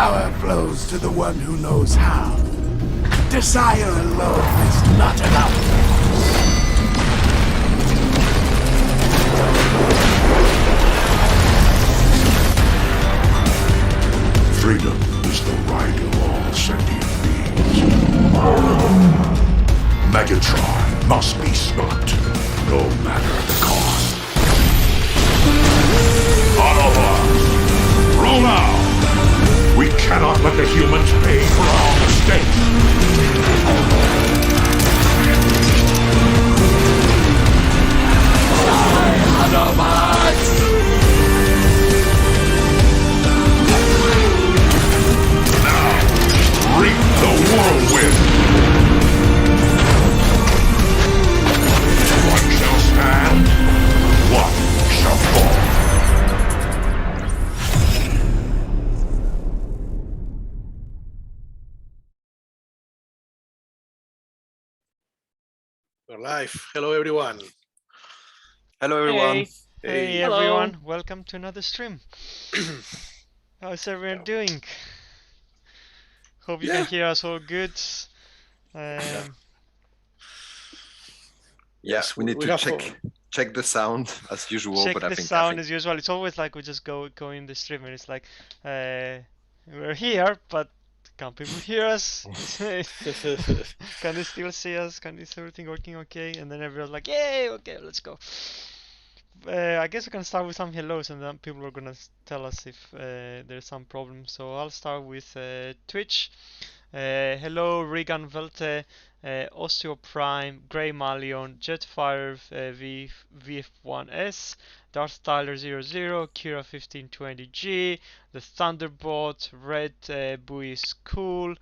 Power flows to the one who knows how. Desire alone is not enough. Freedom is the right of all sentient beings. Megatron must be stopped, no matter the cost. Autobots, roll out! We cannot let the humans pay for our mistakes. Autobots! Reap the whirlwind! One shall stand, one shall fall. We're live. Hello, everyone. Hello everyone. Hey Hey. everyone, welcome to another stream. How's everyone doing? Hope you can hear us all good. Yes, we need we to have check the sound as usual, check but I the think sound as usual. It's always like we just go in the stream and it's like we're here, but can people hear us? Can they still see us? Is everything working okay? And then everyone's like, yay, okay, let's go. I guess we can start with some hellos and then people are gonna tell us if there's some problem. So I'll start with Twitch. Hello, Regan Velte, Osteo Prime, Grey Malion, Jetfire VF1S, Darth Tyler 00, Kira 1520G, the Thunderbot, Red Buoy School,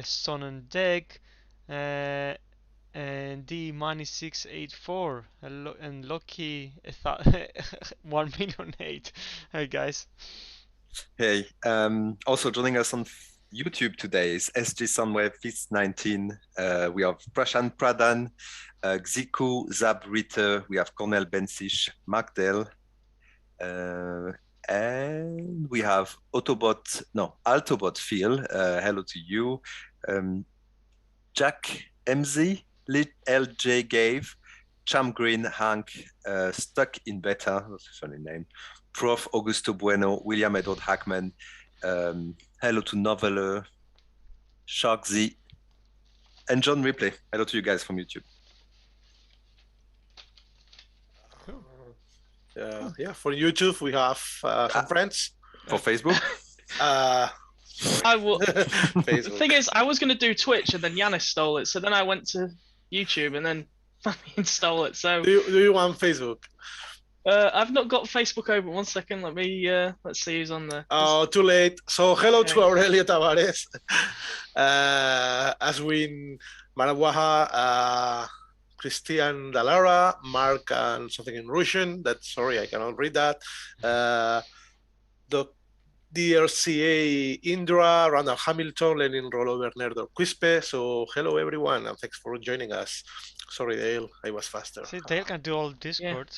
Son and Deck, and D Money 684 and Loki 1,000,008. Hey guys. Hey, also joining us on YouTube today is SG Sunwave Fist 19. We have Prashant Pradhan, Xiku, Zab Ritter, we have Cornel Bensish, Magdel, and we have Altobot Phil. Hello to you. Jack MZ, LJ Gave, Cham Green, Hank, Stuck in Beta, that's a funny name, Prof. Augusto Bueno, William Edward Hackman, hello to Noveler, Shark Z, and John Ripley. Hello to you guys from YouTube. For YouTube, we have some friends. For Facebook? I will. The Facebook. thing is, I was going to do Twitch and then Yanis stole it, so then I went to YouTube and then Fabian stole it. So Do you want Facebook? I've not got Facebook open. 1 second, let's see who's on there. Oh, too late. So hello to Okay. Aurelio Tavares, Aswin Marawaha, Christian Dallara, Mark and something in Russian. Sorry, I cannot read that. The DRCA Indra, Randall Hamilton, Lenin Rollover Nerdo Quispe. So hello everyone and thanks for joining us. Sorry Dale, I was faster. See, Dale can do all Discord.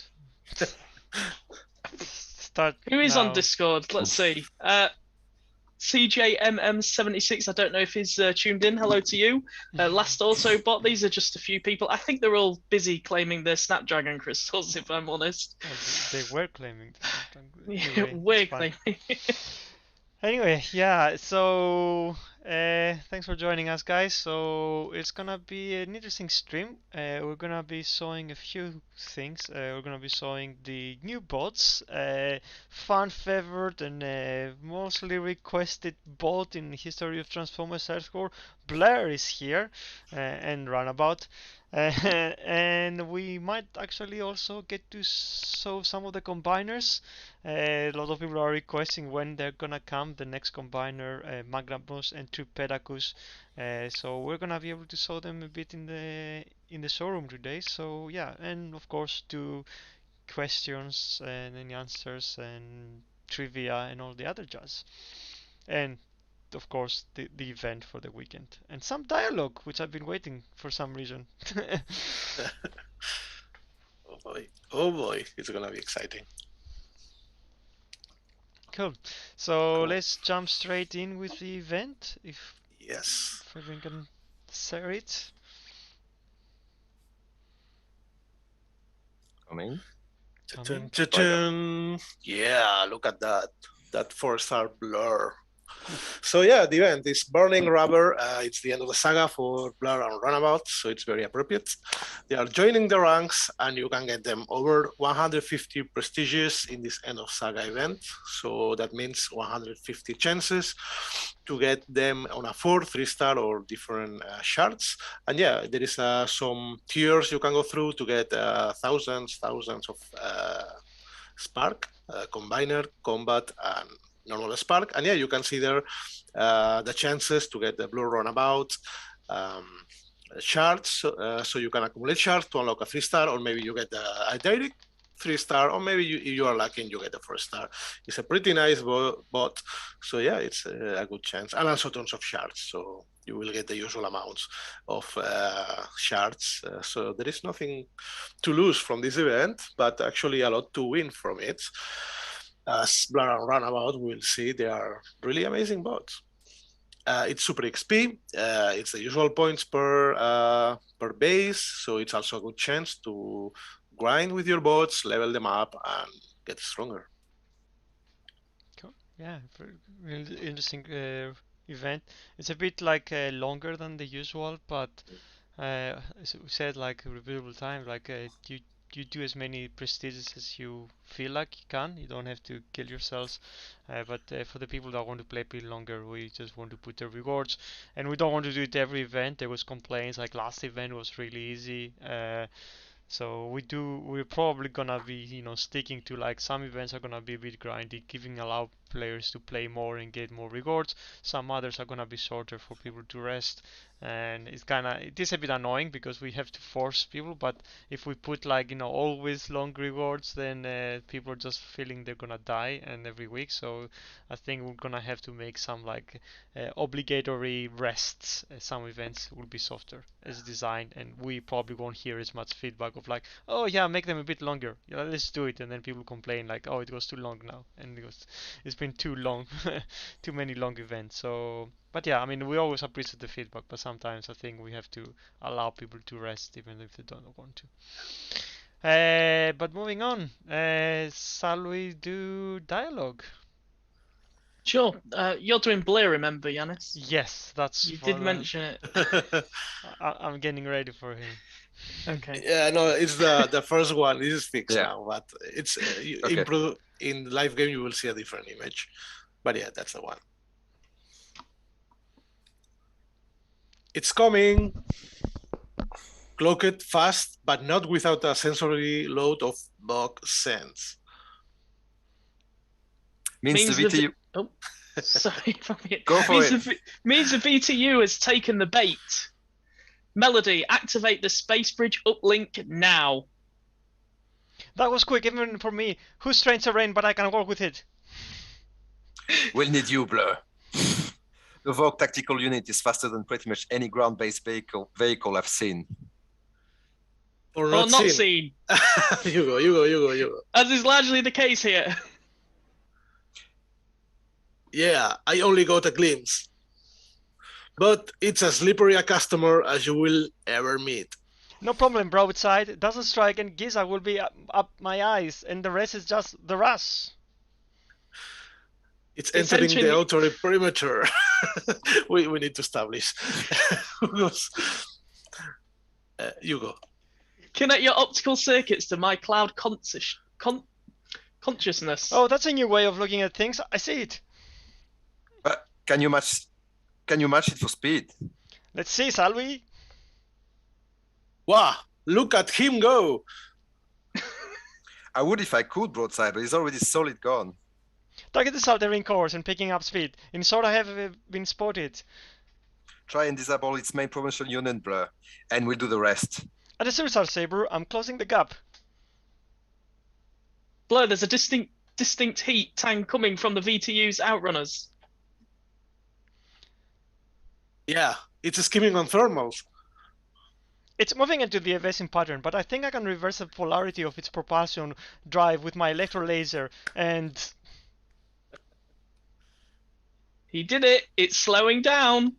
Start. Who is now. on Discord? Let's see. CJMM76. I don't know if he's tuned in. Hello to you. Last Autobot. These are just a few people. I think they're all busy claiming their Snapdragon crystals, if I'm honest. Well, they were claiming. Yeah, we're it's fine. claiming. Anyway, yeah, so thanks for joining us, guys. So it's gonna be an interesting stream. We're gonna be showing a few things. We're gonna be showing the new bots, fan favorite and mostly requested bot in the history of Transformers hardcore. Blair is here and Runabout. And we might actually also get to show some of the combiners. A lot of people are requesting when they're gonna come, the next combiner, Magnabus and Tripedacus. So we're gonna be able to show them a bit in the showroom today. So yeah, and of course do questions and any answers and trivia and all the other jazz. And of course the event for the weekend and some dialogue which I've been waiting for some reason. Oh boy, it's gonna be exciting. Cool. So let's jump straight in with the event, if Yes. everyone can share it. Coming. Dun, dun, dun. Yeah, look at that. That 4-star blur. So yeah, the event is Burning Rubber. It's the end of the saga for Blur and Runabout, so it's very appropriate. They are joining the ranks, and you can get them over 150 prestigious in this end of saga event. So that means 150 chances to get them on a 4, 3-star, or different shards. And yeah, there is some tiers you can go through to get thousands of Spark, Combiner, Combat, and normal Spark. And yeah, you can see there the chances to get the Blue Runabout shards. So you can accumulate shards to unlock a 3-star, or maybe you get a direct 3-star, or maybe you are lucky and you get a 4-star. It's a pretty nice bot. So yeah, it's a good chance. And also tons of shards. So you will get the usual amounts of shards. So there is nothing to lose from this event, but actually a lot to win from it. As Blur and Runabout, we'll see they are really amazing bots. It's super XP. It's the usual points per base, so it's also a good chance to grind with your bots, level them up, and get stronger. Cool. Yeah, really interesting event. It's a bit like longer than the usual, but as we said, like repeatable time, like you do as many prestiges as you feel like you can. You don't have to kill yourselves. But for the people that want to play a bit longer, we just want to put the rewards, and we don't want to do it every event. There was complaints like last event was really easy. So we're probably gonna be, sticking to like some events are gonna be a bit grindy, allow players to play more and get more rewards. Some others are gonna be shorter for people to rest, and it is a bit annoying because we have to force people. But if we put like always long rewards, then people are just feeling they're gonna die and every week. So I think we're gonna have to make some like obligatory rests. Some events will be softer as designed, and we probably won't hear as much feedback of like, oh yeah, make them a bit longer. Yeah, let's do it, and then people complain like, oh, it goes too long now, and it's been too long, too many long events. So, but yeah, I mean, we always appreciate the feedback, but sometimes I think we have to allow people to rest even if they don't want to. But moving on, shall we do dialogue? Sure. You're doing Blair, remember, Yanis? Yes, that's. You did mention it. I'm getting ready for him. Okay. Yeah, no, it's the first one. This is fixed Yeah. now, but it's Okay. improved in live game. You will see a different image, but yeah, that's the one. It's coming. Cloak it fast, but not without a sensory load of bug sense. Means the Means the VTU. Oh, sorry. Go for means it. Means the VTU has taken the bait. Melody, activate the space bridge uplink now. That was quick, even for me. Who's trained terrain, but I can work with it. We'll need you, Blur. The Vogue tactical unit is faster than pretty much any ground-based vehicle I've seen. Or Or not, not seen. seen, You go. as is largely the case here. Yeah, I only got a glimpse. But it's as slippery a customer as you will ever meet. No problem, broadside. Doesn't strike and Giza will be up my eyes, and the rest is just the rush. It's It's entering the entering- outer perimeter. we need to establish. Who goes? You go. Connect your optical circuits to my cloud consciousness. Oh, that's a new way of looking at things. I see it. But can you match it for speed? Let's see, shall we? Wow, look at him go. I would if I could, broadside, but he's already solid gone. Target the altering course and picking up speed. In short, I have been spotted. Try and disable its main promotional unit, Blur, and we'll do the rest. At the Suicide Saber, I'm closing the gap. Blur, there's a distinct heat tang coming from the VTU's outrunners. Yeah, it's skimming on thermals. It's moving into the evasive pattern, but I think I can reverse the polarity of its propulsion drive with my electro laser and... He did it. It's slowing down.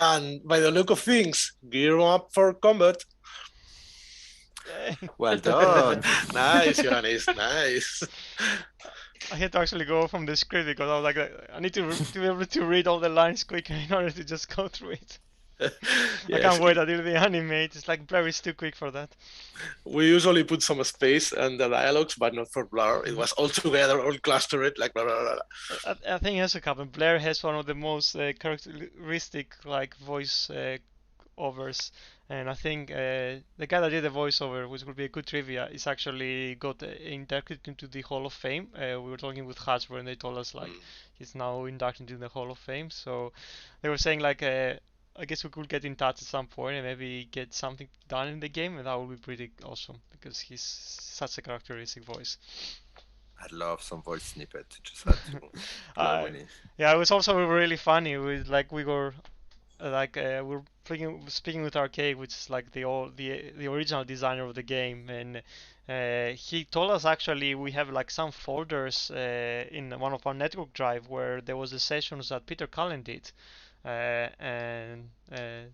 And by the look of things, gear up for combat. Well done. Nice, Johannes, nice. I had to actually go from the script because I was like, I need to be able to read all the lines quicker in order to just go through it. I Yes, can't wait until they animate. It's like Blur is too quick for that. we usually put some space and the dialogues, but not for Blur. It was all together, all clustered, like blah, blah, blah, blah. I think it has to happen. Blair has one of the most characteristic like voice overs, and I think the guy that did the voiceover, which would be a good trivia, is actually got inducted into the Hall of Fame. We were talking with Hasbro, and they told us like he's now inducted into the Hall of Fame. So they were saying like I guess we could get in touch at some point and maybe get something done in the game, and that would be pretty awesome because he's such a characteristic voice. I'd love some voice snippet. Just had to play with it. Yeah, it was also really funny. With like we were we're speaking with Arcade, which is like the original designer of the game, and he told us actually we have like some folders in one of our network drive where there was the sessions that Peter Cullen did. And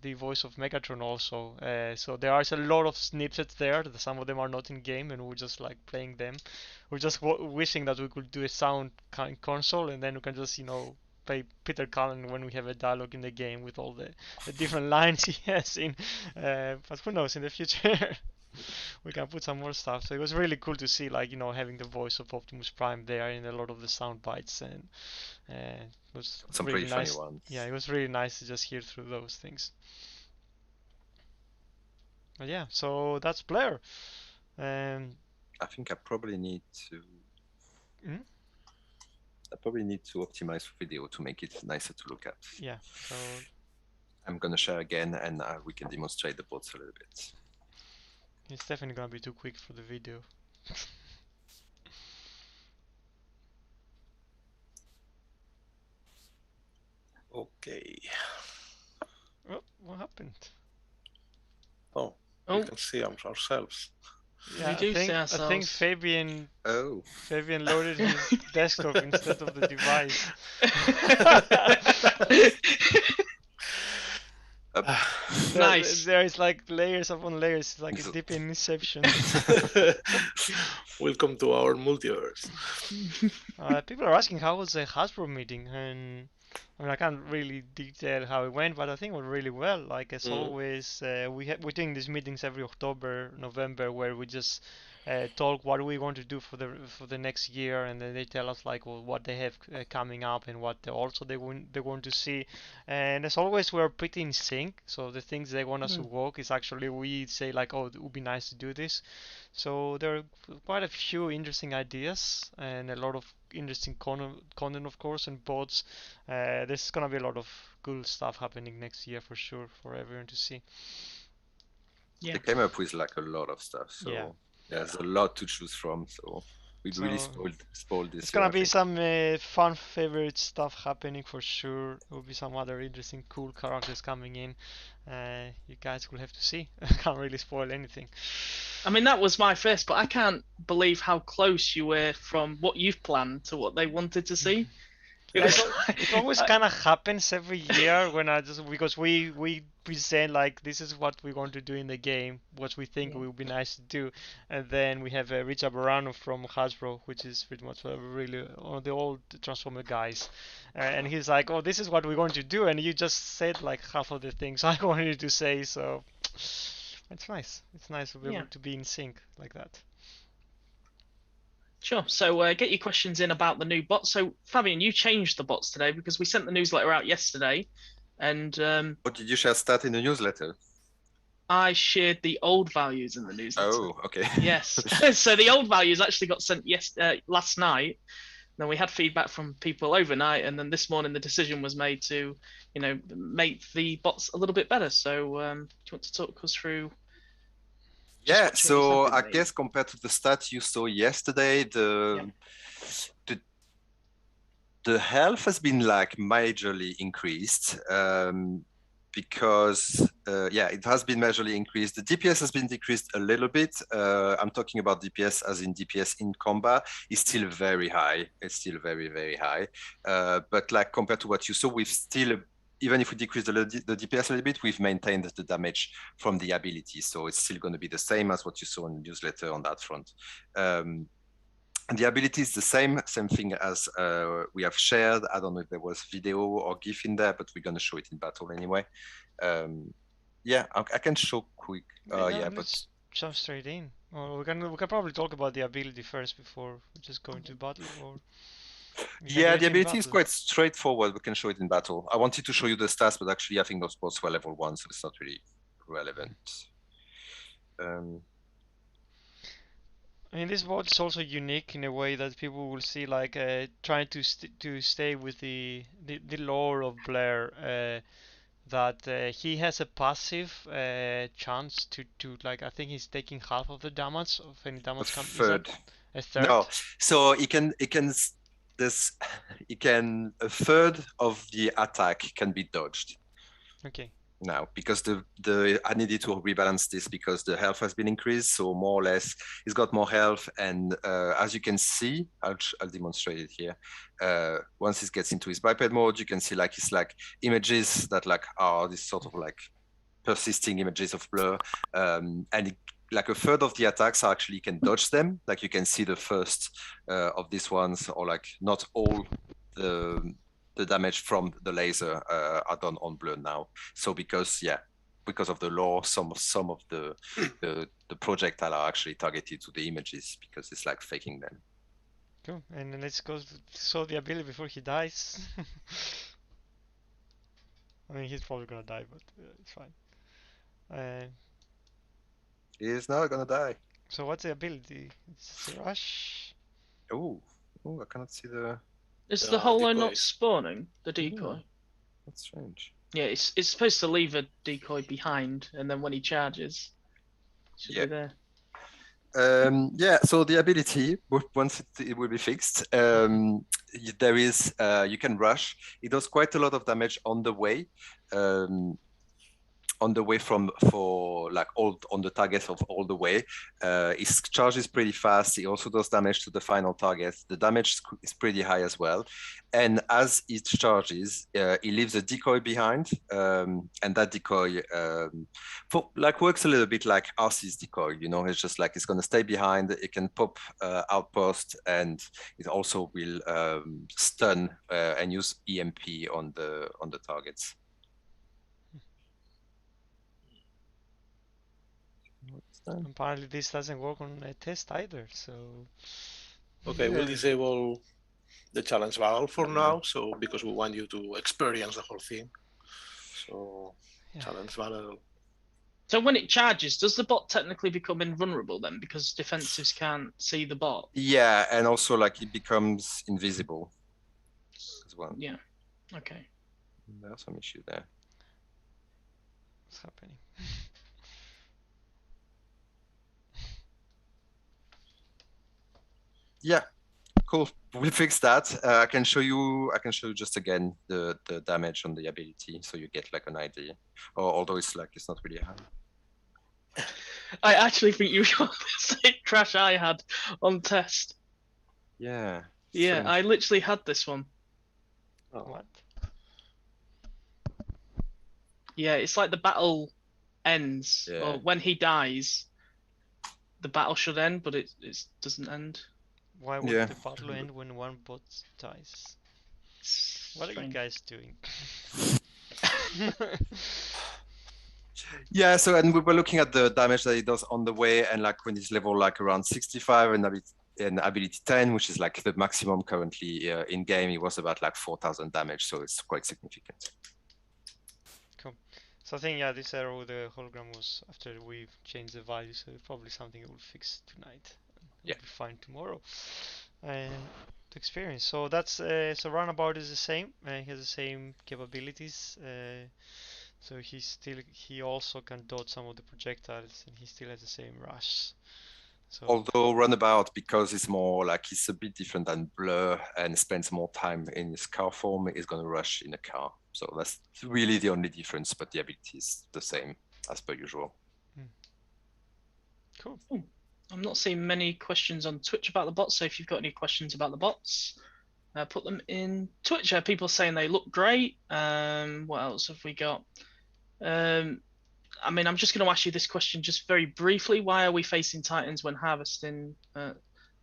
the voice of Megatron also. So there are a lot of snippets there. Some of them are not in game, and we're just like playing them. We're just wishing that we could do a sound console, and then we can just play Peter Cullen when we have a dialogue in the game with all the different lines he has in. But who knows, in the future we can put some more stuff. So it was really cool to see, like, having the voice of Optimus Prime there in a lot of the sound bites, and it was Some really pretty nice. funny ones. Yeah, it was really nice to just hear through those things. But yeah, so that's Blair. I think I probably need to. Mhm. I probably need to optimize video to make it nicer to look at. Yeah, so I'm gonna share again, and we can demonstrate the bots a little bit. it's definitely gonna be too quick for the video. Okay. Oh, what happened? Oh, Oh. we can see ourselves. Yeah, do see I think ourselves. Fabian Oh, loaded his desktop instead of the device. Nice. There is like layers upon layers, like a deep in Inception. Welcome to our multiverse. People are asking how was the Hasbro meeting, and I mean I can't really detail how it went, but I think it went really well. Like as always, we're doing these meetings every October, November, where we just talk what we want to do for the next year, and then they tell us like what they have coming up and what they want to see. And as always, we're pretty in sync. So the things they want us to work is actually we say like, oh, it would be nice to do this. So there are quite a few interesting ideas and a lot of interesting content, of course, and bots. There's gonna be a lot of cool stuff happening next year for sure for everyone to see. Yeah. they came up with like a lot of stuff, so Yeah. there's a lot to choose from. So we really spoiled this. It's gonna year, I be think. some fun favorite stuff happening for sure. There will be some other interesting, cool characters coming in. You guys will have to see. I can't really spoil anything. I mean, that was my first, but I can't believe how close you were from what you've planned to what they wanted to see. It was It always kind of happens every year when because we present like this is what we want to do in the game, what we think will be nice to do, and then we have Richard Barano from Hasbro, which is pretty much really one of the old Transformer guys, and he's like, oh, this is what we're going to do, and you just said like half of the things I wanted to say, so it's nice. It's nice to be able to be in sync like that. Sure. So get your questions in about the new bot. So Fabian, you changed the bots today because we sent the newsletter out yesterday, and What did you share stat in the newsletter? I shared the old values in the newsletter. Oh, okay. Yes. So the old values actually got sent last night. Then we had feedback from people overnight, and then this morning the decision was made to, make the bots a little bit better. So do you want to talk us through? Yeah, what so changes have I been made? guess compared to the stats you saw yesterday, the health has been like majorly increased. because yeah, it has been majorly increased. The DPS has been decreased a little bit. I'm talking about DPS as in DPS in combat. It's still very high. It's still very, very high. But like compared to what you saw, we've still, even if we decrease the DPS a little bit, we've maintained the damage from the ability. So it's still going to be the same as what you saw in the newsletter on that front. And the ability is the same thing as we have shared. I don't know if there was video or GIF in there, but we're going to show it in battle anyway. Yeah, I can show quick. Yeah, but let's jump straight in. Or we can probably talk about the ability first before we just go into battle. Or we can yeah, do it the in ability is battle. quite straightforward. We can show it in battle. I wanted to show you the stats, but actually I think those bots were level 1, so it's not really relevant. I mean, this mod is also unique in a way that people will see, like trying to stay with the lore of Blair. That he has a passive chance to like, I think he's taking half of the damage of any A damage coming. third. A third? No, so he can a third of the attack can be dodged Okay. now, because I needed to rebalance this because the health has been increased, so more or less he's got more health, and as you can see, I'll demonstrate it here. Once he gets into his biped mode, you can see like it's like images that like are this sort of like persisting images of Blur, and like a third of the attacks actually can dodge them. Like you can see the first of these ones, or like not all the damage from the laser are done on Blur now. So because of the lore, some of the projectile are actually targeted to the images because it's like faking them. Cool. And then let's go show the ability before he dies. I mean, he's probably gonna die, but it's fine. He is not gonna die. So what's the ability? It's a rush. Oh, I cannot see the. Is the holo not decoys. spawning the decoy? That's strange. Yeah, it's supposed to leave a decoy behind, and then when he charges, it should Yeah. be there. Yeah, so the ability, once it will be fixed, there is you can rush. It does quite a lot of damage on the way. On the way for like on the targets of all the way. His charge is pretty fast. He also does damage to the final target. The damage is pretty high as well. And as it charges, he leaves a decoy behind, and that decoy works a little bit like RC's decoy. You know, it's just like it's gonna stay behind. It can pop outpost, and it also will stun and use EMP on the targets. Apparently this doesn't work on a test either, so... Okay, we'll disable the challenge battle for now, so because we want you to experience the whole thing. So Yeah. challenge battle. So when it charges, does the bot technically become invulnerable then? Because defensives can't see the bot. Yeah, and also like it becomes invisible as well. Yeah. Okay. There's some issue there. What's happening? Yeah, cool. We fixed that. I can show you just again the damage on the ability, so you get like an idea. Although it's not really high. I actually think you got the same crash I had on test. Yeah. Yeah, strange. I literally had this one. What? Yeah, it's like the battle ends, Yeah. or when he dies, the battle should end, but it doesn't end. Why would Yeah. the battle end when one bot dies? What are you Strange. guys doing? Yeah, so and we were looking at the damage that it does on the way, and like when it's level like around 65 and ability 10, which is like the maximum currently in game, it was about like 4,000 damage, so it's quite significant. So I think, yeah, this error, the hologram was after we've changed the value, so it's probably something we'll fix tonight. Yeah. It'll be fine tomorrow. To experience. So that's so Runabout is the same. He has the same capabilities. So he also can dodge some of the projectiles, and he still has the same rush. So Although Runabout, because it's more like it's a bit different than Blur and spends more time in his car form, is going to rush in a car. So that's really the only difference, but the ability is the same as per usual. Cool. I'm not seeing many questions on Twitch about the bots, so if you've got any questions about the bots, put them in Twitch. People saying they look great. What else have we got? I mean, I'm just going to ask you this question just very briefly. Why are we facing Titans when harvesting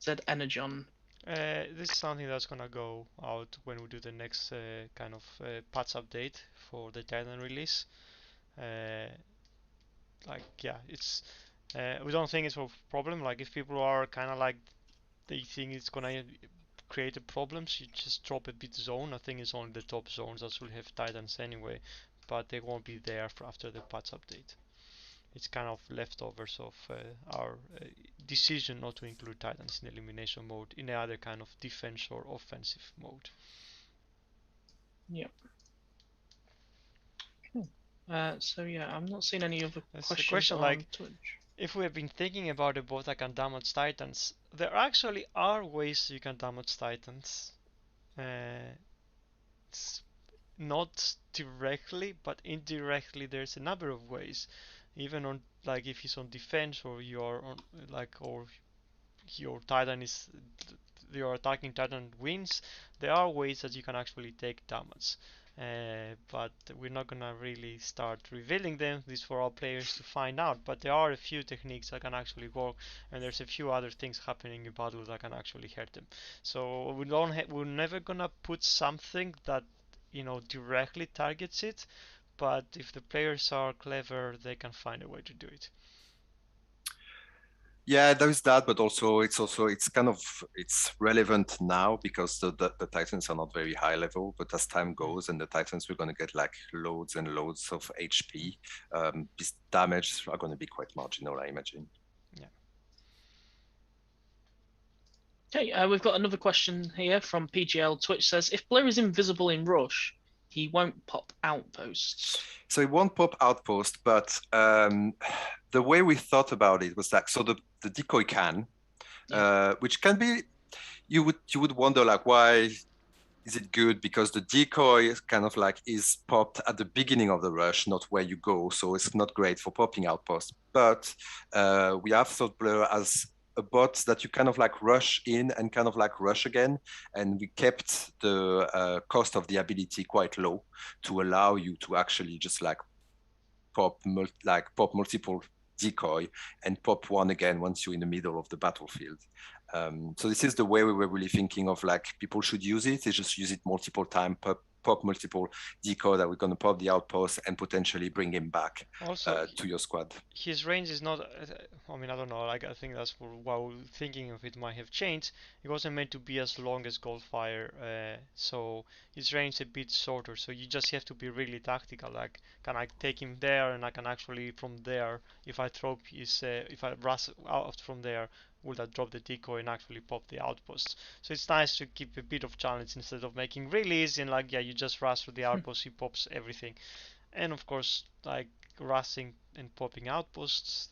Zed Energon? This is something that's gonna go out when we do the next kind of patch update for the Titan release. Like, yeah, it's we don't think it's a problem. Like, if people are kind of like they think it's gonna create a problems, you just drop a bit zone. I think it's only the top zones that will have Titans anyway, but they won't be there for after the patch update. It's kind of leftovers of our decision not to include Titans in elimination mode in other kind of defense or offensive mode. Yep. Cool. So yeah, I'm not seeing any other That's the questions question, on like, Twitch. if we have been thinking about it, both I can damage Titans, there actually are ways you can damage Titans. It's not directly, but indirectly there's a number of ways. Even on, like, if he's on defense or you're on, like, or your Titan is, your attacking Titan wins, there are ways that you can actually take damage. But we're not gonna really start revealing them. This is for our players to find out. But there are a few techniques that can actually work, and there's a few other things happening in battle that can actually hurt them. So we're never gonna put something that, you know, directly targets it. But if the players are clever, they can find a way to do it. Yeah, there's that, but also it's kind of it's relevant now because the Titans are not very high level, but as time goes and the Titans we're gonna get like loads and loads of HP, this damage are gonna be quite marginal, I imagine. Yeah. Okay, we've got another question here from PGL Twitch says, if Blair is invisible in Rush, he won't pop outposts. So it won't pop outpost, but the way we thought about it was like, so the decoy can, which can be, you would wonder like, why is it good? Because the decoy kind of like is popped at the beginning of the rush, not where you go. So it's not great for popping outposts. But we have thought Blur as a bot that you kind of like rush in and kind of like rush again. And we kept the cost of the ability quite low to allow you to actually just like pop multiple decoy and pop one again once you're in the middle of the battlefield. So this is the way we were really thinking of, like, people should use it. They just use it multiple times, pop multiple decoy that we're going to pop the outpost and potentially bring him back Also, to your squad. his range is not, I mean, I don't know, like, I think that's why we're thinking of it might have changed. It wasn't meant to be as long as Goldfire, so his range is a bit shorter, so you just have to be really tactical, like, can I take him there, and I can actually, from there, if I throw his, if I rush out from there, will that drop the decoy and actually pop the outpost? So it's nice to keep a bit of challenge instead of making really easy and like, yeah, you just rush through the outpost, he pops everything. And of course, like, rushing and popping outposts,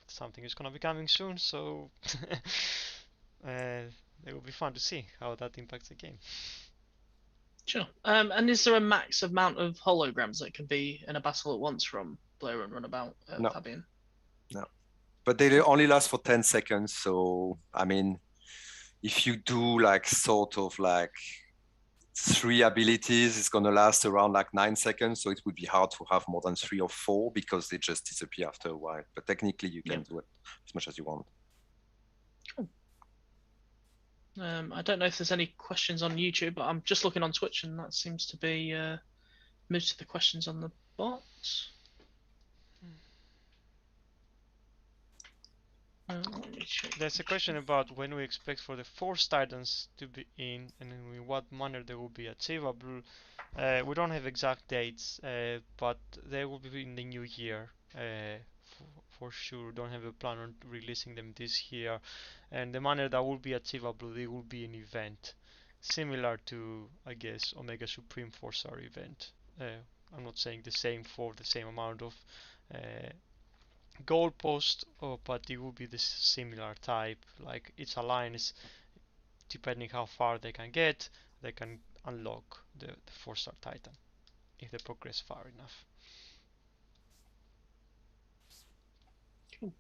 something is gonna be coming soon, so it will be fun to see how that impacts the game. Sure. And is there a max amount of holograms that can be in a battle at once from Blair and Runabout, No. Fabian? No. But they only last for 10 seconds. So, I mean, if you do like sort of like 3 abilities, it's going to last around like 9 seconds. So it would be hard to have more than 3 or 4 because they just disappear after a while. But technically, you can do it as much as you want. Cool. I don't know if there's any questions on YouTube, but I'm just looking on Twitch and that seems to be most of the questions on the bot. There's a question about when we expect for the Force Titans to be in and in what manner they will be achievable. We don't have exact dates, but they will be in the new year for sure. Don't have a plan on releasing them this year, and the manner that will be achievable, they will be an event similar to, I guess, Omega Supreme 4-star event. I'm not saying the same for the same amount of goalpost, but it will be the similar type. Like, each alliance, depending how far they can get, they can unlock the 4-star Titan. if they progress far enough. Cool.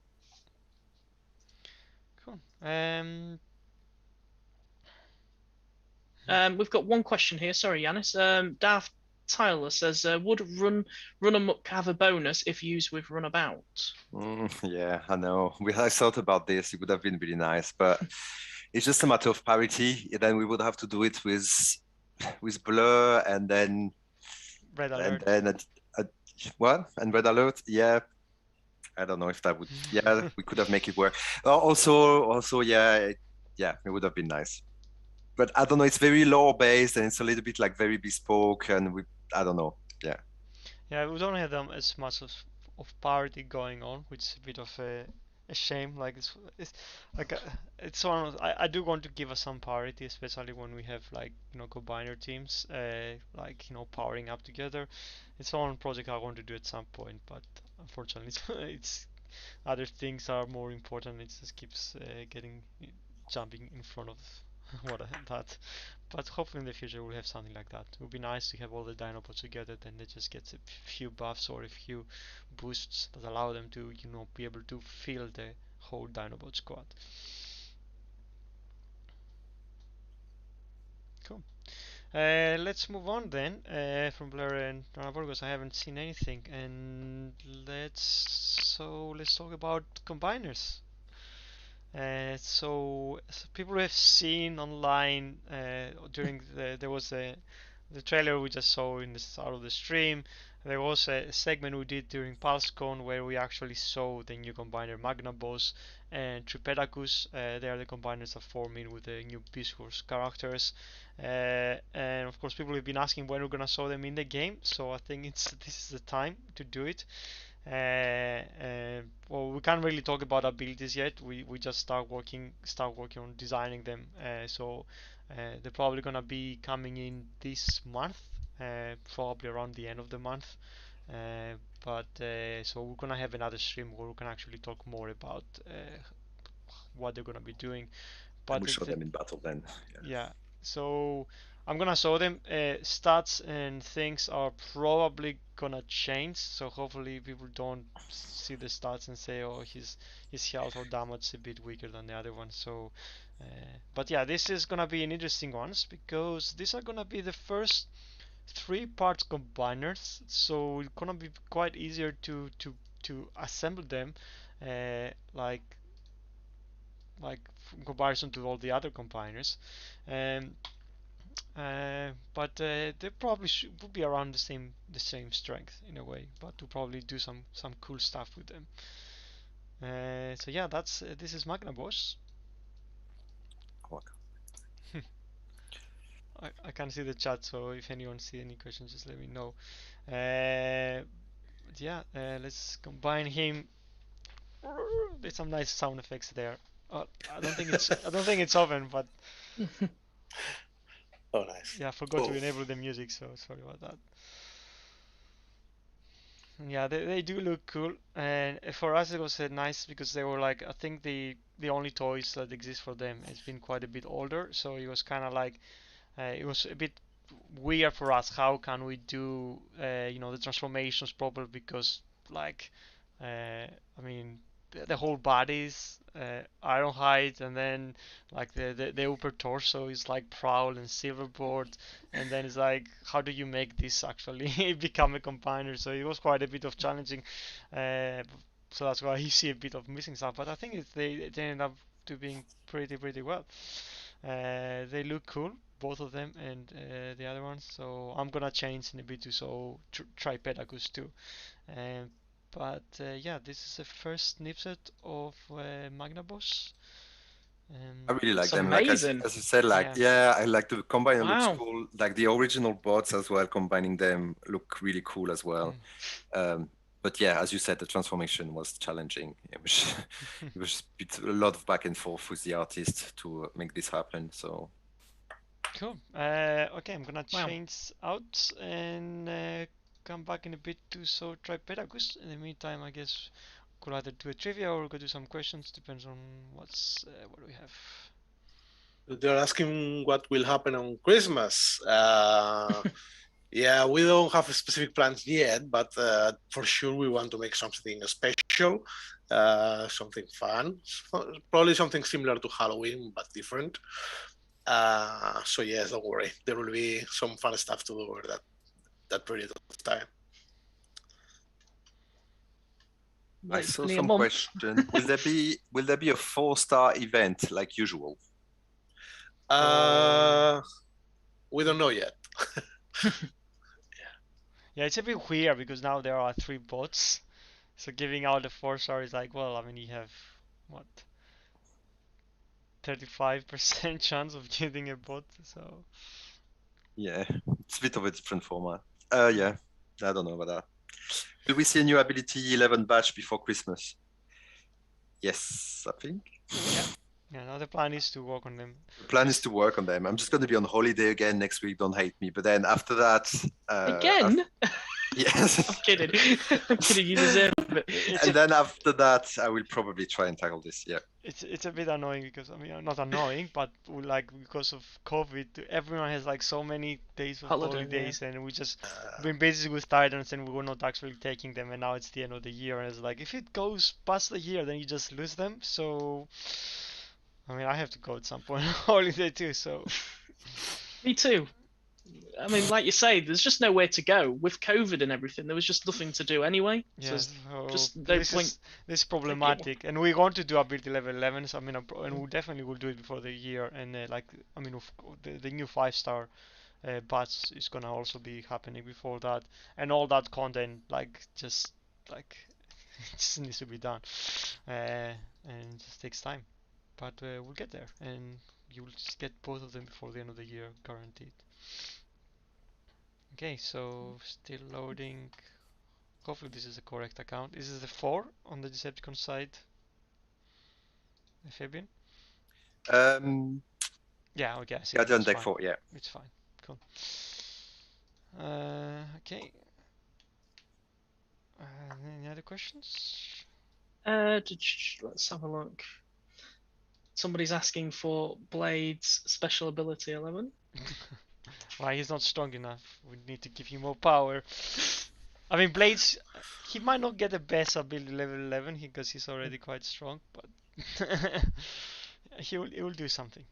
We've got one question here. Sorry, Yanis. Darth Tyler says, "Would run amok have a bonus if used with runabout?" Yeah, I know. I thought about this. It would have been really nice, but it's just a matter of parity. Then we would have to do it with blur and then Red alert. and then what? And red alert? Yeah. I don't know if that would. Yeah, we could have make it work. Also, yeah, it would have been nice. But I don't know. It's very lore based and it's a little bit like very bespoke, and I don't know. Yeah. Yeah, we don't have as much of parity going on, which is a bit of a shame. Like it's like it's one of, I do want to give us some parity, especially when we have like combiner teams, like powering up together. It's one project I want to do at some point, but unfortunately, it's other things are more important. It just keeps jumping in front of that. But hopefully in the future we'll have something like that. It would be nice to have all the Dinobots together, then they just get a few buffs or a few boosts that allow them to, be able to fill the whole Dinobot squad. Cool. Let's move on then from Blur and Ranaborgos. I haven't seen anything, and let's talk about combiners. So people have seen online during there was the trailer we just saw in the start of the stream. There was a segment we did during PulseCon where we actually saw the new combiner Magnaboss and Tripedacus. They are the combiners that form in with the new Beast Wars characters. And of course people have been asking when we're gonna show them in the game, so I think this is the time to do it. Well, we can't really talk about abilities yet. We just start working on designing them. So they're probably gonna be coming in this month, probably around the end of the month. But so we're gonna have another stream where we can actually talk more about what they're gonna be doing. But we show them in battle then. Yeah. So I'm gonna show them. Stats and things are probably gonna change. So hopefully people don't see the stats and say, "Oh, his health or damage is a bit weaker than the other one." So, but yeah, this is gonna be an interesting ones because these are gonna be the first 3 parts combiners. So it's gonna be quite easier to assemble them, like in comparison to all the other combiners. But they probably would be around the same strength in a way, but to probably do some cool stuff with them. So yeah, this is Magnaboss. I can't see the chat, so if anyone see any questions, just let me know. Yeah, let's combine him. There's some nice sound effects there. I don't think it's open, but Oh, nice. yeah, I forgot to enable the music, so sorry about that. Yeah, they do look cool, and for us it was nice because they were like, I think the only toys that exist for them has been quite a bit older, so it was kind of like it was a bit weird for us. How can we do the transformations properly? Because like I mean the whole body's Ironhide, and then like the upper torso is like Prowl and Silverboard, and then it's like, how do you make this actually become a combiner? So it was quite a bit of challenging, so that's why you see a bit of missing stuff, but I think they ended up doing pretty well. They look cool, both of them, and the other ones, so I'm gonna change in a bit to Tripedacus too. But yeah, this is the first snipset of Magnaboss. I really like It's them. Like amazing. as you said, like I like the combiner Wow. looks cool. Like the original bots as well, combining them look really cool as well. But yeah, as you said, the transformation was challenging. It was a lot of back and forth with the artist to make this happen. So cool. Okay, I'm gonna Wow. change out and come back in a bit to show Tripedacus. In the meantime, I guess could either do a trivia or we could do some questions. Depends on what do we have. They're asking what will happen on Christmas. Yeah, we don't have specific plans yet, but for sure we want to make something special, something fun, probably something similar to Halloween but different. So yes, don't worry, there will be some fun stuff to do over that period of time. I It's saw only a some month. question. Will there be a 4-star event like usual? We don't know yet. Yeah, it's a bit weird because now there are 3 bots. So giving out the 4-star is like, well, I mean, you have what, 35% chance of getting a bot. So Yeah, it's a bit of a different format. Yeah, I don't know about that. Will we see a new ability 11 batch before Christmas? Yes, I think. yeah, now the plan is to work on them. The plan is to work on them. I'm just going to be on holiday again next week. Don't hate me. But then after that, Again? yes. I'm kidding. I'm kidding. You deserve it. It's And then after that, I will probably try and tackle this. Yeah. it's a bit annoying because I mean not annoying, but like because of COVID, everyone has like so many days of Holiday, holidays, and we basically started and saying we were not actually taking them, and now it's the end of the year, and it's like if it goes past the year, then you just lose them. So I mean I have to go at some point on holiday too. So Me too. I mean, like you say, there's just nowhere to go with COVID and everything. There was just nothing to do anyway. yeah, So so just no this point. is problematic, and we're going to do ability level 11. So I mean, and we definitely will do it before the year, and like I mean, the new 5-star. But it's gonna also be happening before that, and all that content just like it just needs to be done, and it just takes time. But we'll get there, and you'll just get both of them before the end of the year, guaranteed. Okay, so still loading. Hopefully this is the correct account. Is this the 4 on the Decepticon side, Fabian? Yeah, okay, I see. Yeah, on It's deck fine. 4. Yeah. It's fine. Cool. Okay. Any other questions? Let's have a look. Somebody's asking for Blade's special ability 11. Why he's not strong enough. We need to give him more power. I mean, Blades, he might not get the best ability level 11 because he's already quite strong, but he will do something.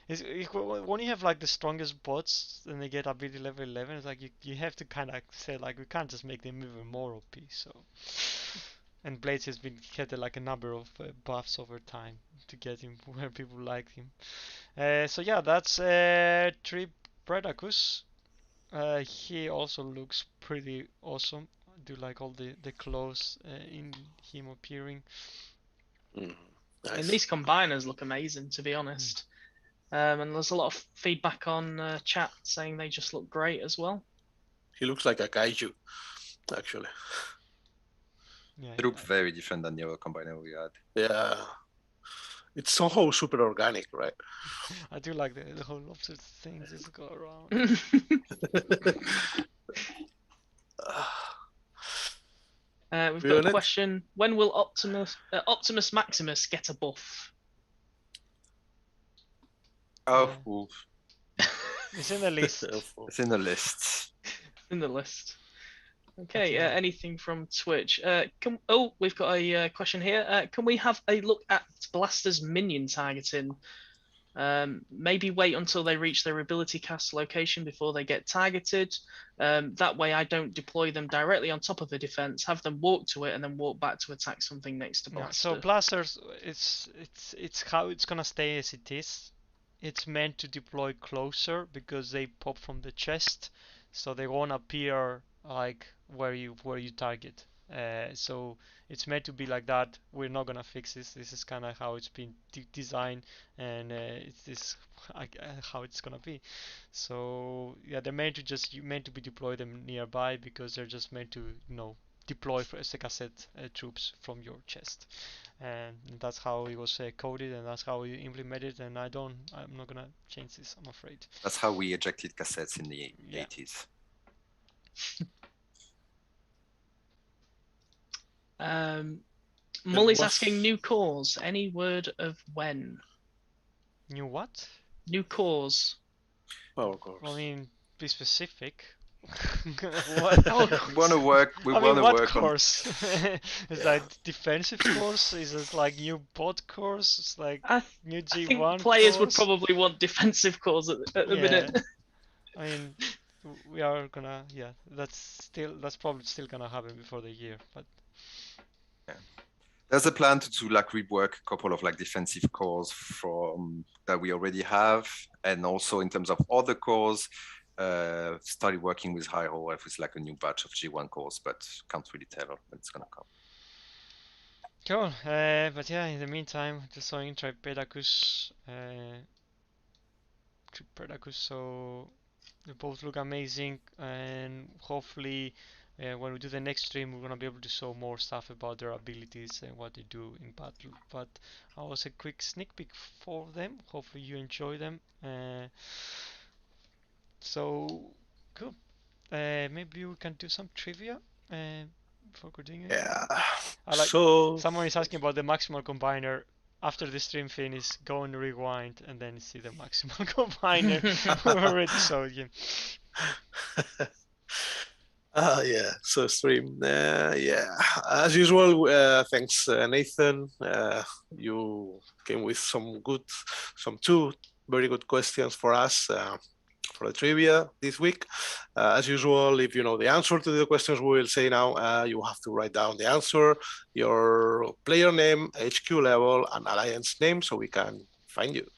When you have like the strongest bots and they get ability level 11, it's like you have to kind of say like we can't just make them even more OP. So, and Blades has been had like a number of buffs over time to get him where people like him. So yeah, that's Trip Predacus. He also looks pretty awesome. I do like all the claws in him appearing. Nice. And these combiners look amazing, to be honest. And there's a lot of feedback on chat saying they just look great as well. He looks like a kaiju, actually. Yeah, They look very different than the other combiner we had. Yeah. It's somehow super organic, right? I do like the whole lobster thing just go around. We've got a question. When will Optimus Maximus get a buff? Oh, Yeah. oof. It's in the list. It's in the list. In the list. Okay, yeah. anything from Twitch? We've got a question here. Can we have a look at Blaster's minion targeting? Maybe wait until they reach their ability cast location before they get targeted. That way I don't deploy them directly on top of the defense, have them walk to it and then walk back to attack something next to Yeah, Blaster. so blasters, it's how it's gonna stay as it is. It's meant to deploy closer because they pop from the chest, so they won't appear like where you target. So it's meant to be like that. We're not gonna fix this. This is kind of how it's been designed, and it's how it's gonna be. So yeah, they're meant to be deploy them nearby because they're just meant to deploy for cassette troops from your chest, and that's how it was coded, and that's how we implemented. And I'm not gonna change this, I'm afraid. That's how we ejected cassettes in the Yeah. 80s. Mully's was- asking new cores. Any word of when? New what? New cores. Oh, of course. Well, I mean, be specific. What? We want to work. We I want mean, to what work on. course? Is that defensive course? Is it like new bot course? It's like I, new I think G1 players would course? probably want defensive cores at the minute. I mean, we are gonna, yeah, that's probably still gonna happen before the year, but There's a plan to like rework a couple of like defensive cores from that we already have, and also in terms of other cores, started working with Hyro with like a new batch of G1 cores, but can't really tell when it's gonna come. cool. But yeah, in the meantime, just showing Tripedacus, so they both look amazing, and hopefully, when we do the next stream, we're gonna be able to show more stuff about their abilities and what they do in battle. But I was a quick sneak peek for them. Hopefully, you enjoy them. So cool. Maybe we can do some trivia before continuing. Yeah. I like So someone is asking about the maximal combiner. After the stream finish, go and rewind and then see the maximal combiner. We already showed you. yeah. So stream. Yeah. As usual. Thanks, Nathan. You came with some two very good questions for us. For the trivia this week. As usual, if you know the answer to the questions we will say now, you have to write down the answer, your player name, HQ level, and alliance name so we can find you.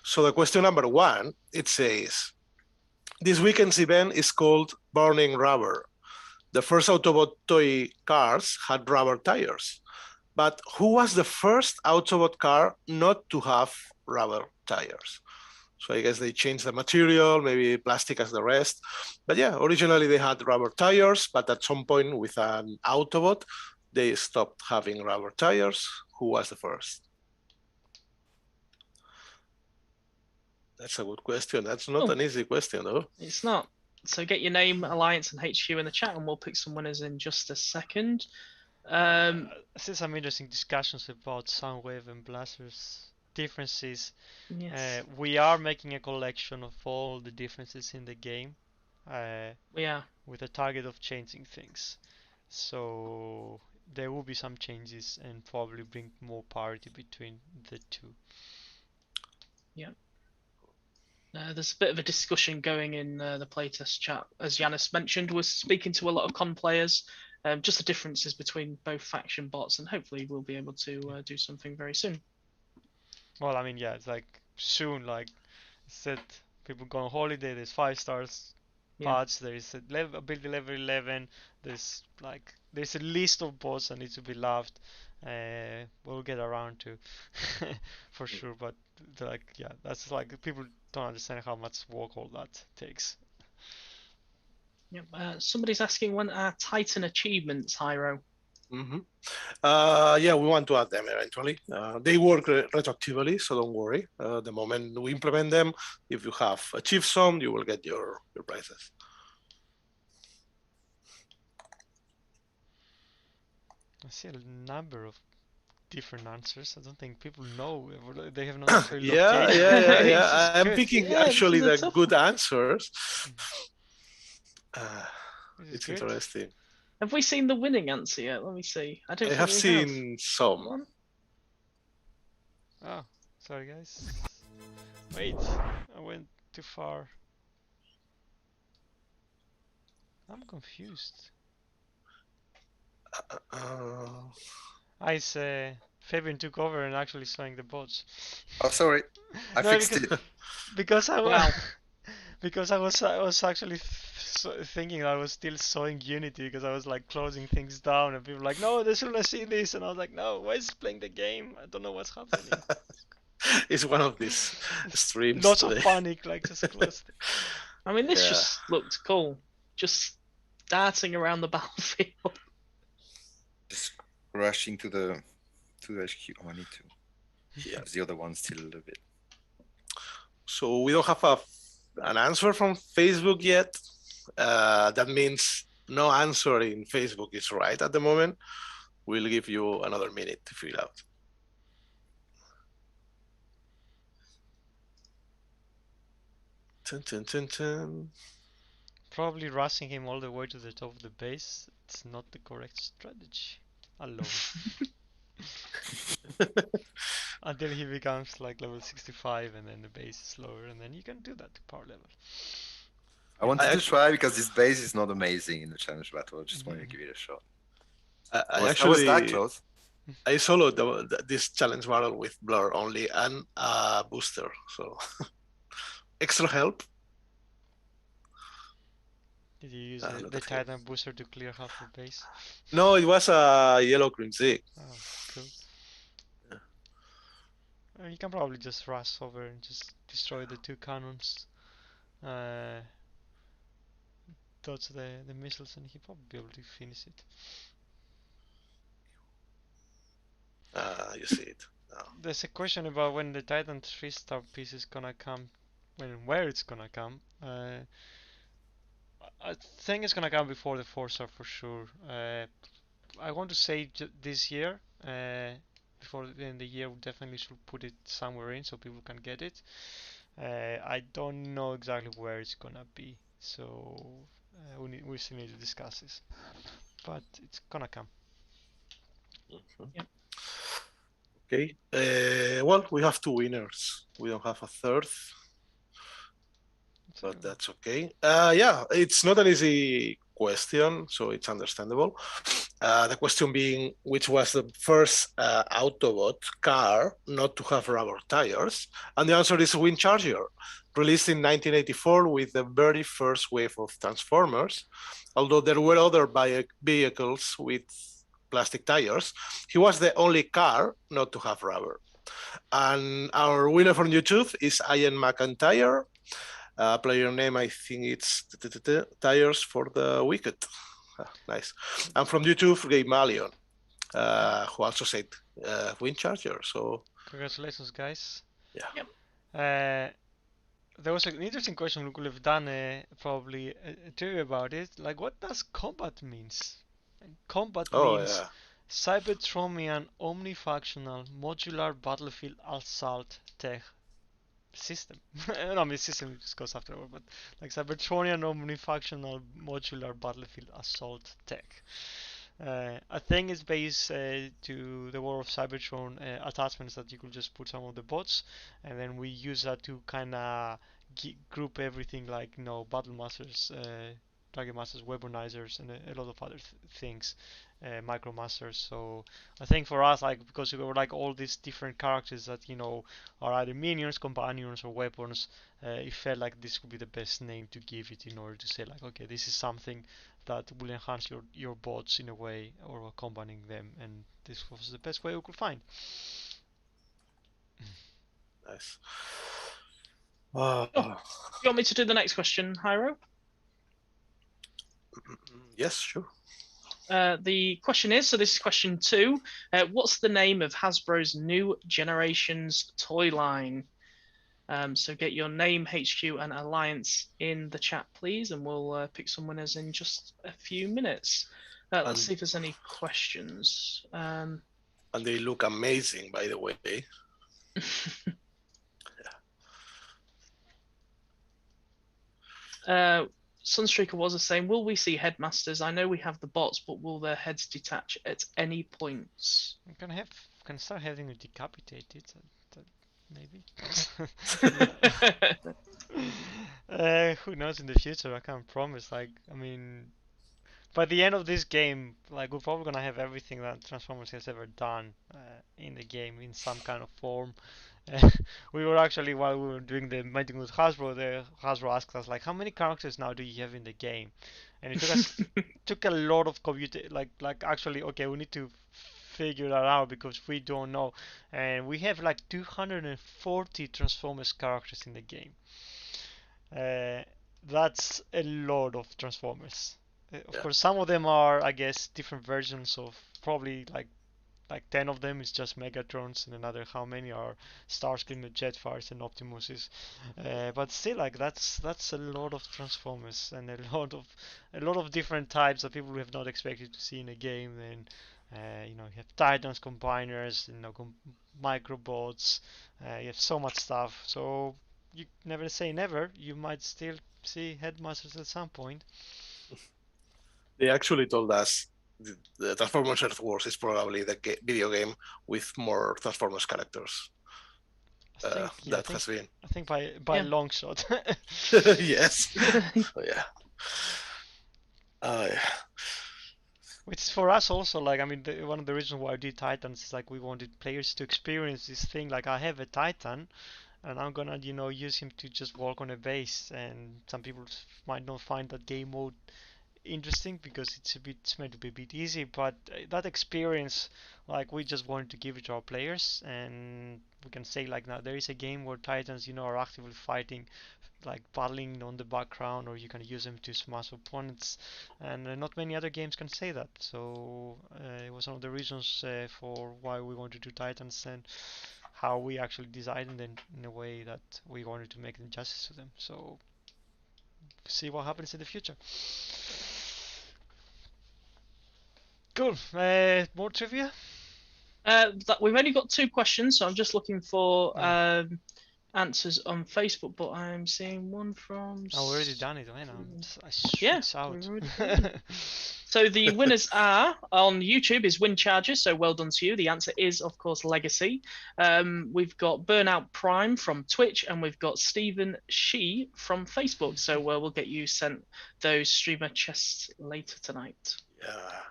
So the question number 1, it says, this weekend's event is called Burning Rubber. The first Autobot toy cars had rubber tires, but who was the first Autobot car not to have rubber tires? So I guess they changed the material, maybe plastic as the rest. But yeah, originally they had rubber tires, but at some point with an Autobot, they stopped having rubber tires. Who was the first? That's a good question. That's not an easy question, though. It's not. So get your name, alliance, and HQ in the chat, and we'll pick some winners in just a second. I see some interesting discussions about Soundwave and Blasters differences. Yes. We are making a collection of all the differences in the game. We are. With a target of changing things. So there will be some changes and probably bring more parity between the two. Yeah. There's a bit of a discussion going in the playtest chat. As Yanis mentioned, we're speaking to a lot of con players. Just the differences between both faction bots, and hopefully we'll be able to do something very soon. Well, I mean, yeah, it's like soon, like I said, people go on holiday, there's 5 stars patch, there is a ability level 11, there's a list of bots that need to be loved. We'll get around to for sure, but like, yeah, that's like people don't understand how much work all that takes. Yep. Somebody's asking when are Titan achievements, Hyro? Yeah, we want to add them eventually. They work retroactively, so don't worry. The moment we implement them, if you have achieved some, you will get your prizes. I see a number of different answers. I don't think people know. They have not necessarily located. Yeah. I'm picking actually the good answers. It's good. interesting. Have we seen the winning answer yet? Let me see. I don't. I have seen some. Oh, sorry guys. Wait, I went too far. I'm confused. I say Fabian took over and actually showing the bots. Oh, sorry, I fixed it. Because I was actually thinking I was still showing Unity because I was like closing things down and people were like, no, they shouldn't see this, and I was like, no, why is playing the game? I don't know what's happening. It's one of these streams. Lots of panic, like just closed it. I mean, this just looked cool. Just darting around the battlefield. Just rushing to the HQ. Oh, I need to. Yeah, the other one still a little bit. So we don't have an answer from Facebook yet. That means no answer in Facebook is right at the moment. We'll give you another minute to fill out. Tun, tun, tun, tun. Probably rushing him all the way to the top of the base. It's not the correct strategy. Alone. Until he becomes like level 65 and then the base is lower and then you can do that to power level. I wanted to actually- try because this base is not amazing in the challenge battle. I just wanted to Mhm. give it a shot. I I was that actually close. I soloed this challenge battle with Blur only and a booster, so extra help. Did you use Not the at him. Titan booster to clear half the base? No, it was a yellow Crimson. Oh, cool. You can probably just rush over and just destroy the two cannons. Dodge the missiles and he'll probably be able to finish it. You see it. No. There's a question about when the Titan 3-star piece is gonna come, when and where it's gonna come. I think it's gonna come before the 4-star for sure. I want to say this year. Before the end of the year, we definitely should put it somewhere in so people can get it. I don't know exactly where it's gonna be, so we still need to discuss this. But it's gonna come. Yep. Okay. Well, we have two winners. We don't have a third, but that's okay. Yeah, it's not an easy question, so it's understandable. The question being, which was the first Autobot car not to have rubber tires? And the answer is Wind Charger, released in 1984 with the very first wave of Transformers. Although there were other vehicles with plastic tires, he was the only car not to have rubber. And our winner from YouTube is Ian McIntyre. Player name, I think it's Tires for the Wicked. Nice. And from YouTube, Gabe Malion, who also said Wind Charger. So Congratulations, guys. Yeah. Yep. There was an interesting question. We could have done probably a trivia about it. Like, what does combat means? And combat means yeah. Cybertronian omnifactional modular battlefield assault tech system. No, I mean system just goes afterward, but like Cybertronian omnifactional modular battlefield assault tech. I think it's based to the War of Cybertron attachments that you could just put some of the bots, and then we use that to kind of group everything like battle masters, target masters, weaponizers, and a lot of other things, micro masters. So I think for us, like because we were like all these different characters that are either minions, companions, or weapons, it felt like this would be the best name to give it in order to say like, okay, this is something that will enhance your bots in a way, or combining them, and this was the best way we could find. Nice. You want me to do the next question, Hyro? Yes, sure. The question is, so this is question 2. What's the name of Hasbro's new Generations toy line? So get your name, HQ, and alliance in the chat, please, and we'll pick some winners in just a few minutes. Let's see if there's any questions. And they look amazing, by the way. Sunstreaker was the same. Will we see headmasters? I know we have the bots, but will their heads detach at any points? We can start having it decapitated, maybe. Who knows in the future? I can't promise. Like, I mean, by the end of this game, like we're probably gonna have everything that Transformers has ever done in the game in some kind of form. We were actually, while we were doing the meeting with Hasbro, Hasbro asked us like, how many characters now do you have in the game? And it took us took a lot of like actually, okay, we need to figure that out because we don't know, and we have like 240 Transformers characters in the game. That's a lot of Transformers. Of course, some of them are, I guess, different versions of probably like 10 of them is just Megatrons, and another how many are Starscream, Jetfires, and Optimuses. But still, like that's a lot of Transformers and a lot of different types that people have not expected to see in a game. And you have Titans, Combiners, Microbots. You have so much stuff. So you never say never. You might still see Headmasters at some point. They actually told us the Transformers Earth Wars is probably the video game with more Transformers characters. I think, yeah, That has been. I think by Yeah. long shot. Yes. Oh, yeah. Yeah. Which for us also, like, I mean, one of the reasons why I did Titans is like we wanted players to experience this thing. Like, I have a Titan, and I'm gonna, use him to just walk on a base. And some people might not find that game mode interesting because it's meant to be a bit easy. But that experience, like, we just wanted to give it to our players, and we can say like now there is a game where Titans, are actively fighting, like battling on the background, or you can use them to smash opponents, and not many other games can say that. So it was one of the reasons for why we wanted to do Titans, and how we actually designed them in a way that we wanted to make them justice to them. So see what happens in the future. Cool. More trivia? We've only got 2 questions, so I'm just looking for Oh. answers on Facebook, but I'm seeing one from. Oh, we already done it. I know. I shoot Yeah, out. we've already done it. So the winners are on YouTube is Wind Charger. So well done to you. The answer is, of course, Legacy. We've got Burnout Prime from Twitch, and we've got Stephen Shee from Facebook. So we'll get you sent those streamer chests later tonight. Yeah.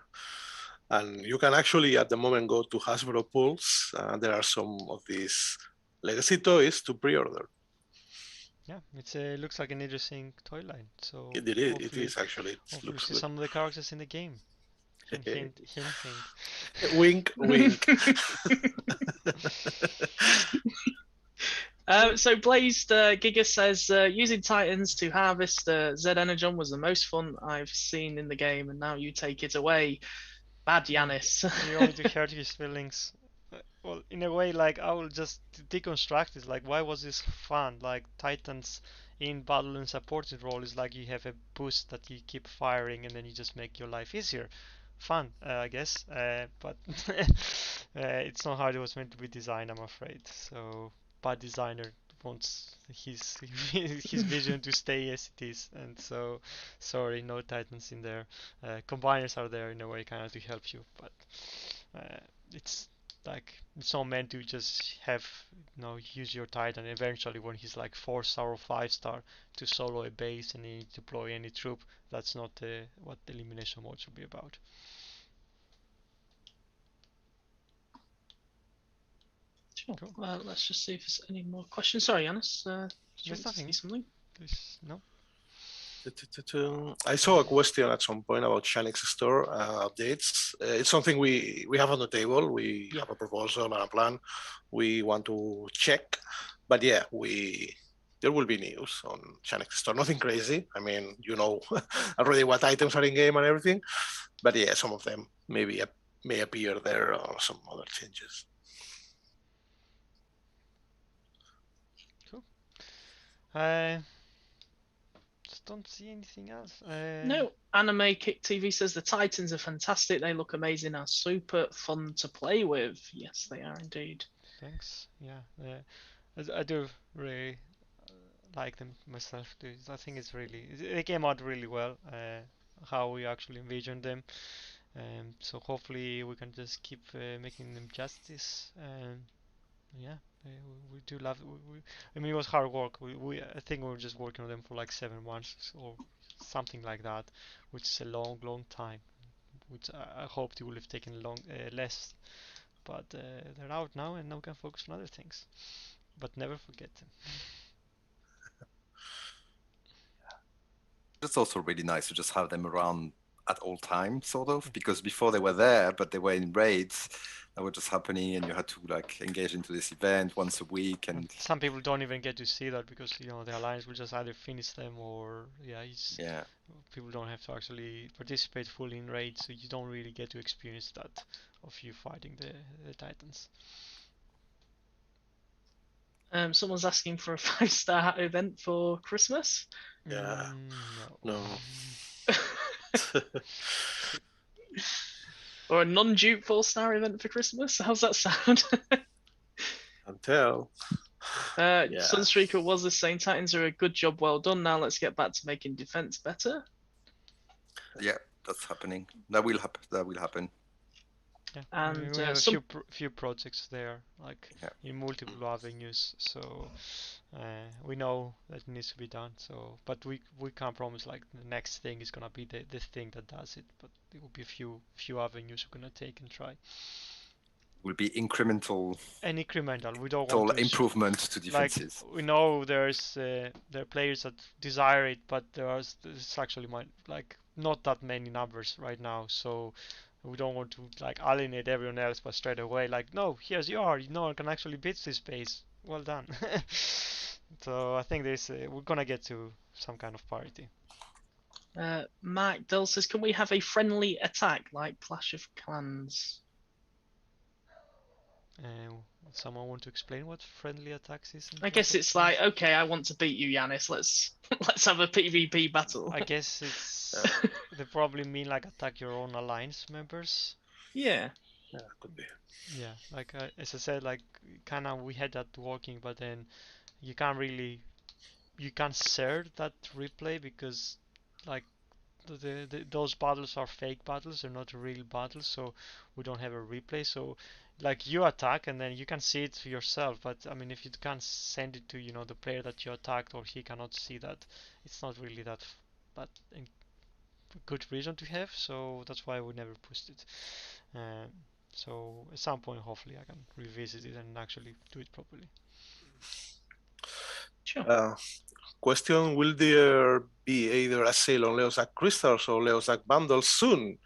And you can actually, at the moment, go to Hasbro Pulse. There are some of these Legacy toys to pre-order. Yeah, it looks like an interesting toy line. So It is. It hopefully- is actually. It hopefully looks see good. some of the characters in the game. Hint, hint, hint, hint. Wink, wink. So Blazed Giga says using Titans to harvest Z Energon was the most fun I've seen in the game, and now you take it away. Bad Yanis. You only to hurt his feelings. Well, in a way, like, I will just deconstruct it. Like, why was this fun? Like, Titans in battle and supported role is like you have a boost that you keep firing, and then you just make your life easier. Fun, I guess. But it's not how it was meant to be designed, I'm afraid. So, bad designer wants his his vision to stay as it is, and so sorry, no Titans in there. Combiners are there in a way, kind of to help you, but it's like it's not meant to just have use your Titan eventually when he's like 4-star or 5-star to solo a base and he deploy any troop. That's not what the elimination mode should be about. Sure. Cool. Let's just see if there's any more questions. Sorry, Yanis. There's nothing. Something? No. I saw a question at some point about Shanix store updates. It's something we have on the table. We have a proposal and a plan. We want to check, but yeah, there will be news on Shanix store. Nothing crazy. I mean, already what items are in game and everything, but yeah, some of them may appear there or some other changes. Cool. Don't see anything else. No, Anime Kick TV says the Titans are fantastic. They look amazing and super fun to play with. Yes, they are indeed. Thanks. Yeah, I do really like them myself too. I think they came out really well. How we actually envisioned them. So hopefully we can just keep making them justice. Yeah. We do love it. I mean, it was hard work. I think we were just working on them for like 7 months or something like that, which is a long time. Which I hoped it would have taken less, but they're out now, and now we can focus on other things. But never forget them. It's also really nice to just have them around at all times, sort of, because before they were there, but they were in raids that were just happening, and you had to like engage into this event once a week. And some people don't even get to see that because the alliance will just either finish them or people don't have to actually participate fully in raids, so you don't really get to experience that of you fighting the Titans. Someone's asking for a 5-star event for Christmas. Yeah. No. Or a non-dupe 4-star event for Christmas. How's that sound? Until Sunstreaker was this saying Titans are a good job, well done. Now let's get back to making defense better. Yeah, that's happening. That will happen. That will happen. Yeah, And, we have a some- few projects there, like Yeah. in multiple avenues. So we know that it needs to be done. So, but we can't promise like the next thing is gonna be the thing that does it. But there will be a few avenues we're gonna take and try. Will be incremental And incremental. We don't total want to improvement to like defenses. we know there are players that desire it, but there's actually like not that many numbers right now. So we don't want to like alienate everyone else, but straight away like no, here's no one can actually beat this base. Well done. So I think we're gonna get to some kind of parity. Mark Dell says, can we have a friendly attack like Clash of Clans? Someone want to explain what friendly attacks is? I guess it's like, okay, I want to beat you, Yanis. Let's have a PvP battle. I guess it's they probably mean like attack your own alliance members. Yeah. Yeah, could be. Yeah, like as I said, like kind of we had that working, but then you can't share that replay because like those battles are fake battles, they're not real battles, so we don't have a replay. So like you attack and then you can see it yourself, but I mean if you can't send it to the player that you attacked, or he cannot see that, it's not really that good reason to have. So that's why we never pushed it. So at some point, hopefully, I can revisit it and actually do it properly. Sure. Question: will there be either a sale on Leozac crystals or Leozac bundles soon?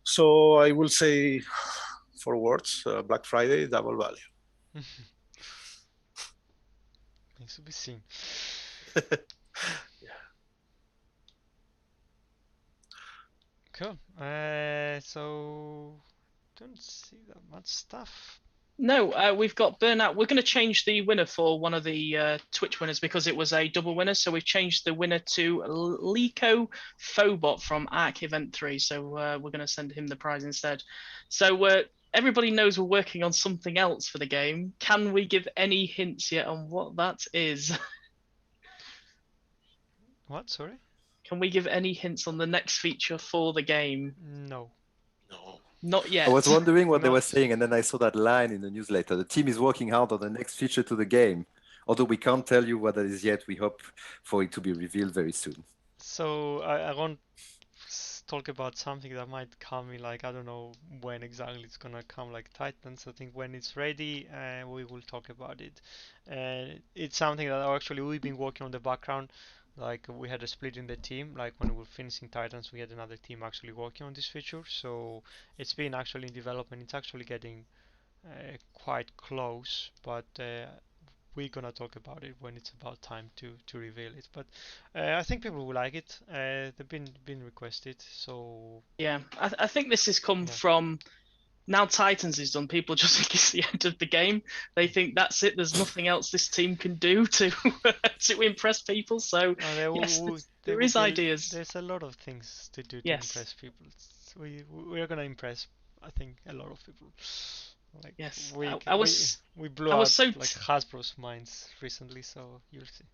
So I will say 4 words: Black Friday, double value. Needs to be seen. Cool. So don't see that much stuff. No, we've got Burnout. We're going to change the winner for one of the Twitch winners because it was a double winner. So we've changed the winner to Lico Phobot from Arc Event 3. So we're going to send him the prize instead. So everybody knows we're working on something else for the game. Can we give any hints yet on what that is? What? Sorry? Can we give any hints on the next feature for the game? No. No. Not yet. I was wondering what they No. were saying, and then I saw that line in the newsletter. The team is working hard on the next feature to the game. Although we can't tell you what that is yet, we hope for it to be revealed very soon. So I won't talk about something that might come in, like I don't know when exactly it's gonna come, like Titans. I think when it's ready, we will talk about it. It's something that actually we've been working on the background. Like we had a split in the team. Like when we were finishing Titans, we had another team actually working on this feature. So it's been actually in development. It's actually getting quite close, but we're gonna talk about it when it's about time to reveal it. But I think people will like it. They've been requested. So Yeah, I think this has come Yeah. from now Titans is done. People just think it's the end of the game. They think that's it. There's nothing else this team can do to to impress people. So yes, there is ideas. There's a lot of things to do to Yes. impress people. We're gonna impress, I think, a lot of people. Like Yes, we I was- we blew I was out so like Hasbro's minds recently, so you'll see.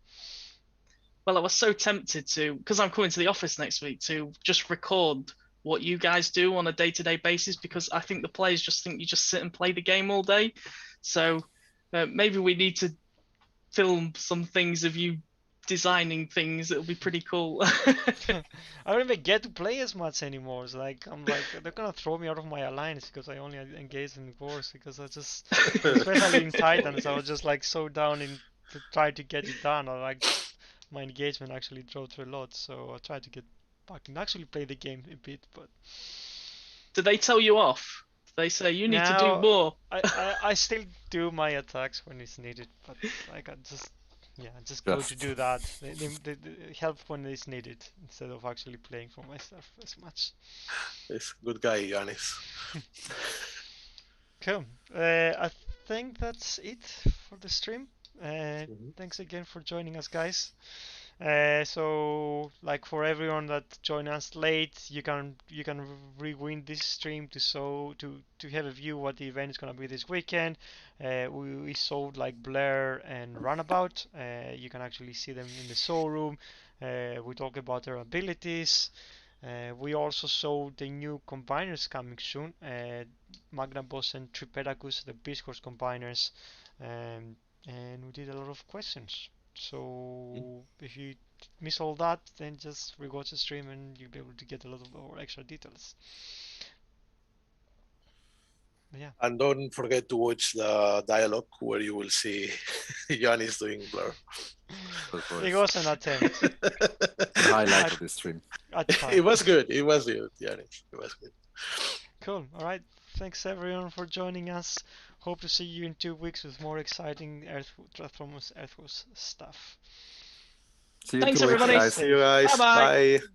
Well, I was so tempted to, because I'm coming to the office next week, to just record what you guys do on a day-to-day basis, because I think the players just think you just sit and play the game all day. So maybe we need to film some things of you designing things. It'll be pretty cool. I don't even get to play as much anymore. It's like I'm like they're gonna throw me out of my alliance because I only engage in wars, because I just, especially in Titans, I was just like so down in to try to get it done. I like my engagement actually dropped a lot, so I tried to get back and actually play the game a bit. But Do they tell you off? Do they say you need to Now- do more? I still do my attacks when it's needed, but like I just go to Just. do that. They help when it's needed instead of actually playing for myself as much. It's good guy, Yanis. Cool. I think that's it for the stream. Thanks again for joining us, guys. So like for everyone that joined us late, you can rewind this stream to have a view what the event is gonna be this weekend. We showed like Blair and Runabout. You can actually see them in the showroom. We talk about their abilities. We also saw the new combiners coming soon. Magnaboss and Tripedacus, the Beast Course combiners, and we did a lot of questions. So if you miss all that, then just rewatch the stream and you'll be able to get a lot of more extra details. But yeah, And don't forget to watch the dialogue where you will see Giannis doing Blur. it was an attempt. Highlight of the stream. At time. It was good. It was good, Giannis. It was good. Cool. All right. Thanks everyone for joining us. Hope to see you in 2 weeks with more exciting Transformers Earthwars stuff. See you in Thanks, 2 weeks, everybody. guys. See you guys. Bye-bye. Bye.